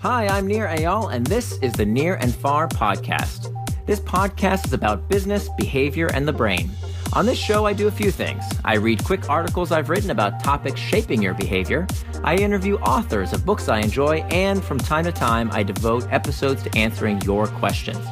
Hi, I'm Nir Eyal, and this is the Near and Far podcast. This podcast is about business, behavior, and the brain. On this show, I do a few things. I read quick articles I've written about topics shaping your behavior. I interview authors of books I enjoy, and from time to time, I devote episodes to answering your questions.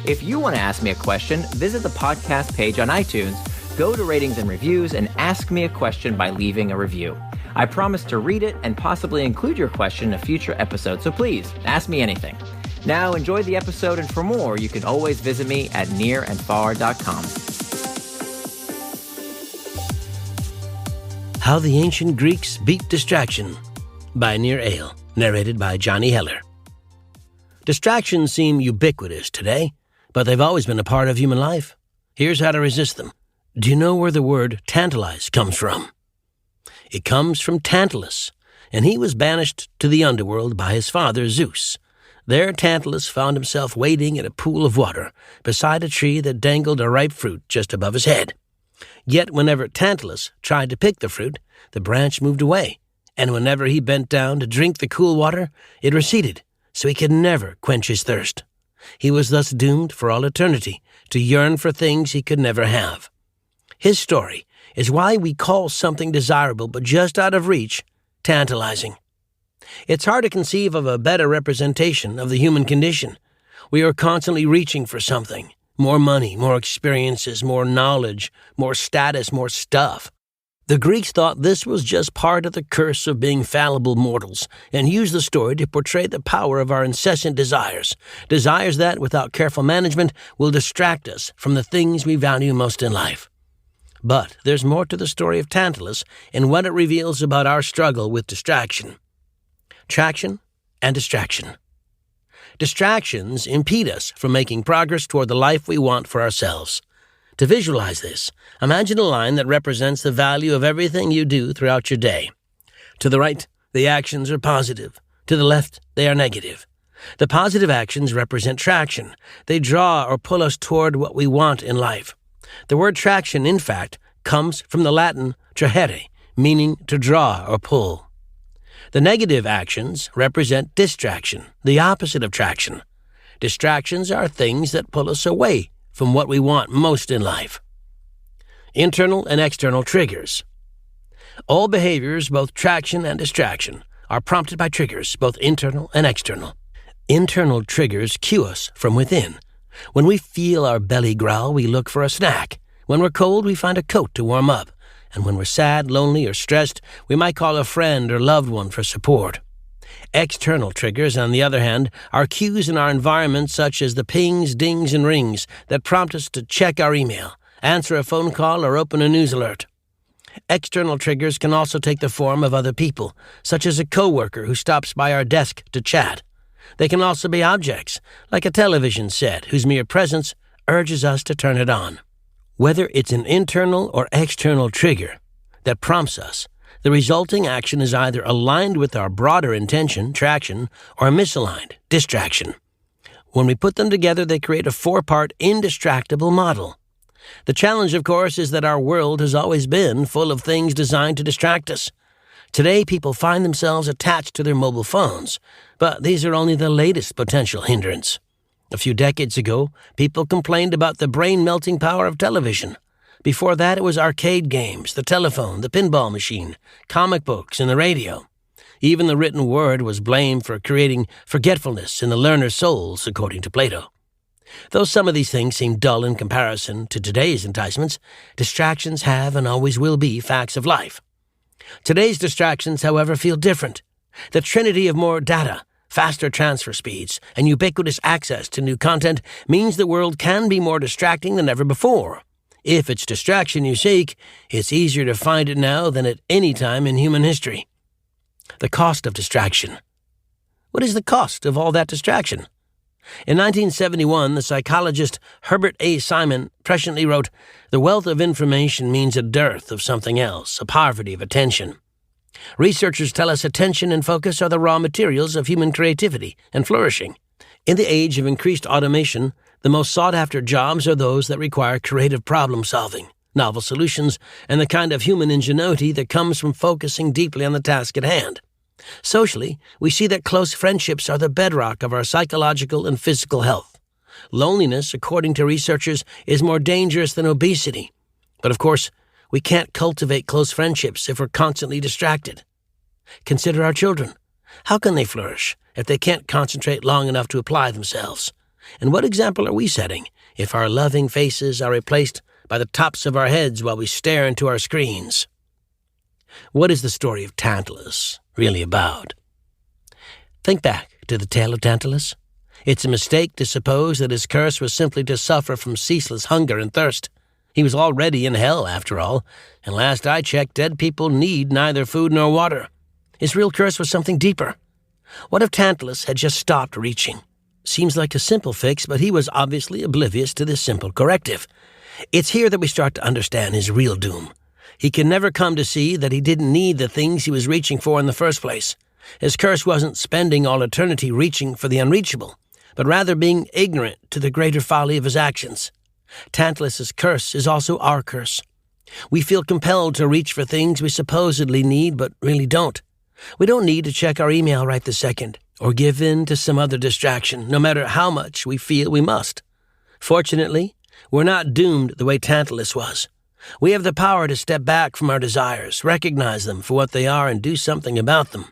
If you want to ask me a question, visit the podcast page on iTunes, go to ratings and reviews, and ask me a question by leaving a review. I promise to read it and possibly include your question in a future episode, so please, ask me anything. Now, enjoy the episode, and for more, you can always visit me at nearandfar.com. How the Ancient Greeks Beat Distraction by Nir Eyal, narrated by Johnny Heller. Distractions seem ubiquitous today, but they've always been a part of human life. Here's how to resist them. Do you know where the word tantalize comes from? It comes from Tantalus, and he was banished to the underworld by his father Zeus. There Tantalus found himself wading in a pool of water beside a tree that dangled a ripe fruit just above his head. Yet whenever Tantalus tried to pick the fruit, the branch moved away, and whenever he bent down to drink the cool water, it receded, so he could never quench his thirst. He was thus doomed for all eternity to yearn for things he could never have. His story is why we call something desirable but just out of reach tantalizing. It's hard to conceive of a better representation of the human condition. We are constantly reaching for something. More money, more experiences, more knowledge, more status, more stuff. The Greeks thought this was just part of the curse of being fallible mortals and used the story to portray the power of our incessant desires that, without careful management, will distract us from the things we value most in life. But there's more to the story of Tantalus and what it reveals about our struggle with distraction. Traction and distraction. Distractions impede us from making progress toward the life we want for ourselves. To visualize this, imagine a line that represents the value of everything you do throughout your day. To the right, the actions are positive. To the left, they are negative. The positive actions represent traction. They draw or pull us toward what we want in life. The word traction, in fact, comes from the Latin trahere, meaning to draw or pull. The negative actions represent distraction, the opposite of traction. Distractions are things that pull us away from what we want most in life. Internal and external triggers. All behaviors, both traction and distraction, are prompted by triggers, both internal and external. Internal triggers cue us from within. When we feel our belly growl, we look for a snack. When we're cold, we find a coat to warm up. And when we're sad, lonely, or stressed, we might call a friend or loved one for support. External triggers, on the other hand, are cues in our environment such as the pings, dings, and rings that prompt us to check our email, answer a phone call, or open a news alert. External triggers can also take the form of other people, such as a coworker who stops by our desk to chat. They can also be objects, like a television set whose mere presence urges us to turn it on. Whether it's an internal or external trigger that prompts us, the resulting action is either aligned with our broader intention, traction, or misaligned, distraction. When we put them together, they create a four-part indistractable model. The challenge, of course, is that our world has always been full of things designed to distract us. Today, people find themselves attached to their mobile phones, but these are only the latest potential hindrance. A few decades ago, people complained about the brain-melting power of television. Before that, it was arcade games, the telephone, the pinball machine, comic books, and the radio. Even the written word was blamed for creating forgetfulness in the learner's souls, according to Plato. Though some of these things seem dull in comparison to today's enticements, distractions have and always will be facts of life. Today's distractions, however, feel different. The trinity of more data, faster transfer speeds, and ubiquitous access to new content means the world can be more distracting than ever before. If it's distraction you seek, it's easier to find it now than at any time in human history. The cost of distraction. What is the cost of all that distraction? In 1971, the psychologist Herbert A. Simon presciently wrote, "The wealth of information means a dearth of something else, a poverty of attention." Researchers tell us attention and focus are the raw materials of human creativity and flourishing. In the age of increased automation, the most sought-after jobs are those that require creative problem-solving, novel solutions, and the kind of human ingenuity that comes from focusing deeply on the task at hand. Socially, we see that close friendships are the bedrock of our psychological and physical health. Loneliness, according to researchers, is more dangerous than obesity. But of course, we can't cultivate close friendships if we're constantly distracted. Consider our children. How can they flourish if they can't concentrate long enough to apply themselves? And what example are we setting if our loving faces are replaced by the tops of our heads while we stare into our screens? What is the story of Tantalus really about? Think back to the tale of Tantalus. It's a mistake to suppose that his curse was simply to suffer from ceaseless hunger and thirst. He was already in hell, after all, and last I checked, dead people need neither food nor water. His real curse was something deeper. What if Tantalus had just stopped reaching? Seems like a simple fix, but he was obviously oblivious to this simple corrective. It's here that we start to understand his real doom. He can never come to see that he didn't need the things he was reaching for in the first place. His curse wasn't spending all eternity reaching for the unreachable, but rather being ignorant to the greater folly of his actions. Tantalus's curse is also our curse. We feel compelled to reach for things we supposedly need but really don't. We don't need to check our email right this second or give in to some other distraction, no matter how much we feel we must. Fortunately, we're not doomed the way Tantalus was. We have the power to step back from our desires, recognize them for what they are, and do something about them.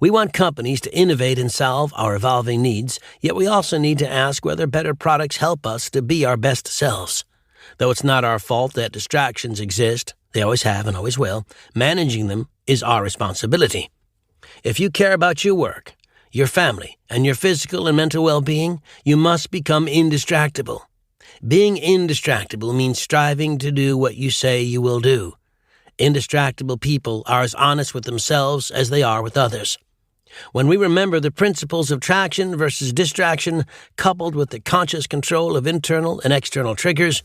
We want companies to innovate and solve our evolving needs, yet we also need to ask whether better products help us to be our best selves. Though it's not our fault that distractions exist, they always have and always will, managing them is our responsibility. If you care about your work, your family, and your physical and mental well-being, you must become indistractable. Being indistractable means striving to do what you say you will do. Indistractable people are as honest with themselves as they are with others. When we remember the principles of traction versus distraction, coupled with the conscious control of internal and external triggers,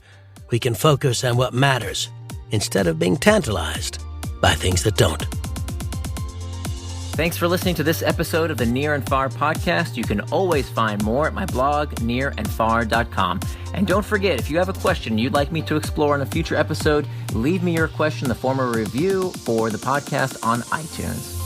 we can focus on what matters instead of being tantalized by things that don't. Thanks for listening to this episode of the Near and Far podcast. You can always find more at my blog, nearandfar.com. And don't forget, if you have a question you'd like me to explore in a future episode, leave me your question in the form of a review for the podcast on iTunes.